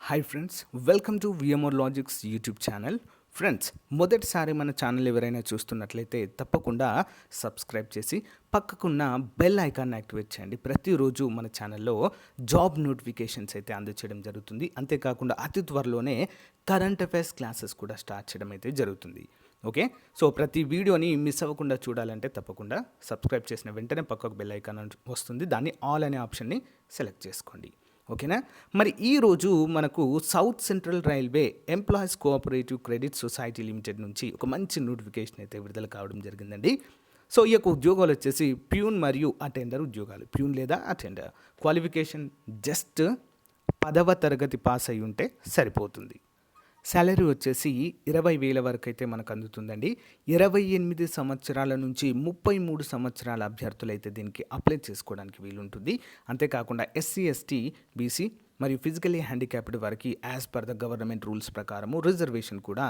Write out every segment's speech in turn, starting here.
Hi friends, welcome to VMR Logics YouTube channel. Friends, మొదటిసారి మన channel ఎవరైనా చూస్తున్నట్లయితే తప్పకుండా సబ్స్క్రైబ్ చేసి పక్కకున్న బెల్ ఐకాన్ యాక్టివేట్ చేయండి. ప్రతిరోజు మన ఛానల్లో జాబ్ నోటిఫికేషన్స్ అయితే అందచేయడం జరుగుతుంది. అంతేకాకుండా అతి త్వరలోనే కరెంట్ అఫైర్స్ క్లాసెస్ కూడా స్టార్ట్ చేయడం అయితే జరుగుతుంది. ఓకే, సో ప్రతి వీడియోని మిస్ అవ్వకుండా చూడాలంటే తప్పకుండా సబ్స్క్రైబ్ చేసిన వెంటనే పక్కకు బెల్ ఐకాన్ వస్తుంది. దాన్ని ఆల్ అనే ఆప్షన్ని సెలెక్ట్ చేసుకోండి. ఓకేనా. మరి ఈరోజు మనకు south central railway employees cooperative credit society limited నుంచి ఒక మంచి నోటిఫికేషన్ అయితే విడుదల కావడం జరిగిందండి. సో ఈ యొక్క ఉద్యోగాలు వచ్చేసి ప్యూన్ మరియు అటెండర్ ఉద్యోగాలు. ప్యూన్ లేదా అటెండర్ క్వాలిఫికేషన్ జస్ట్ 10వ తరగతి పాస్ అయి ఉంటే సరిపోతుంది. శాలరీ వచ్చేసి 20,000 వరకు అయితే మనకు అందుతుందండి. 28 సంవత్సరాల నుంచి 33 సంవత్సరాల అభ్యర్థులు అయితే దీనికి అప్లై చేసుకోవడానికి వీలుంటుంది. అంతేకాకుండా ఎస్సీ, ఎస్టీ, బీసీ మరియు ఫిజికలీ హ్యాండిక్యాప్డ్ వారికి as per the government rules ప్రకారము రిజర్వేషన్ కూడా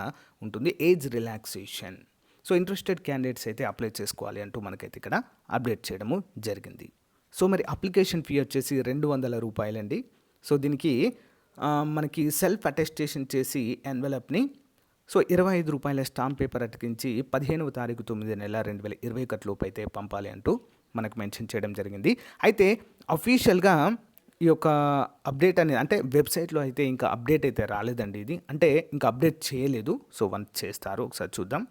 ఉంటుంది, age relaxation. So interested candidates అయితే అప్లై చేసుకోవాలి అంటూ మనకైతే ఇక్కడ అప్డేట్ చేయడము జరిగింది. సో మరి అప్లికేషన్ ఫీ వచ్చేసి 200 రూపాయలండి. సో దీనికి మనకి సెల్ఫ్ అటెస్టేషన్ చేసి ఎన్వెలప్ని 25 రూపాయల స్టాంప్ పేపర్ అతికించి 15వ తారీఖు 9వ నెల 2021 లోపు అయితే పంపాలి అంటూ మనకు మెన్షన్ చేయడం జరిగింది. అయితే అఫీషియల్గా ఈ యొక్క అప్డేట్ అనేది అంటే వెబ్సైట్లో అయితే ఇంకా అప్డేట్ అయితే రాలేదండి. ఇది అంటే ఇంకా అప్డేట్ చేయలేదు. సో వన్స్ చేస్తారు, ఒకసారి చూద్దాం.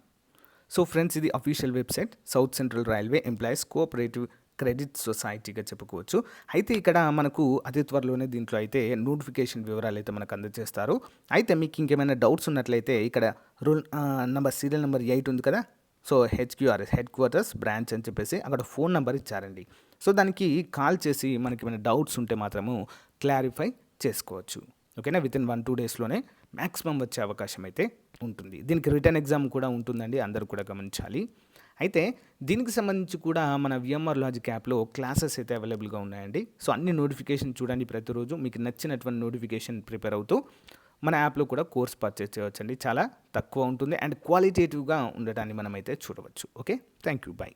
సో ఫ్రెండ్స్, ఇది official website south central railway employees cooperative credit సొసైటీగా చెప్పుకోవచ్చు. అయితే ఇక్కడ మనకు అతి త్వరలోనే దీంట్లో అయితే నోటిఫికేషన్ వివరాలు అయితే మనకు అందజేస్తారు. అయితే మీకు ఇంకేమైనా డౌట్స్ ఉన్నట్లయితే ఇక్కడ సీరియల్ నెంబర్ 8 ఉంది కదా. So HQRS head quarters branch అని చెప్పేసి అక్కడ ఫోన్ నెంబర్ ఇచ్చారండి. సో దానికి కాల్ చేసి మనకి ఏమైనా డౌట్స్ ఉంటే మాత్రము క్లారిఫై చేసుకోవచ్చు. ఓకేనా. విత్ ఇన్ 1-2 డేస్లోనే మ్యాక్సిమం వచ్చే అవకాశం అయితే ఉంటుంది. దీనికి రిటర్న్ ఎగ్జామ్ కూడా ఉంటుందండి, అందరూ కూడా గమనించాలి. అయితే దీనికి సంబంధించి కూడా మన VMR లాజిక్ యాప్లో క్లాసెస్ అయితే అవైలబుల్గా ఉన్నాయండి. సో అన్ని నోటిఫికేషన్ చూడండి. ప్రతిరోజు మీకు నచ్చినటువంటి నోటిఫికేషన్ ప్రిపేర్ అవుతూ మన యాప్లో కూడా కోర్స్ పర్చేస్ చేయవచ్చండి. చాలా తక్కువ ఉంటుంది అండ్ క్వాలిటేటివ్గా ఉండటాన్ని మనమైతే చూడవచ్చు. Okay, thank you, by.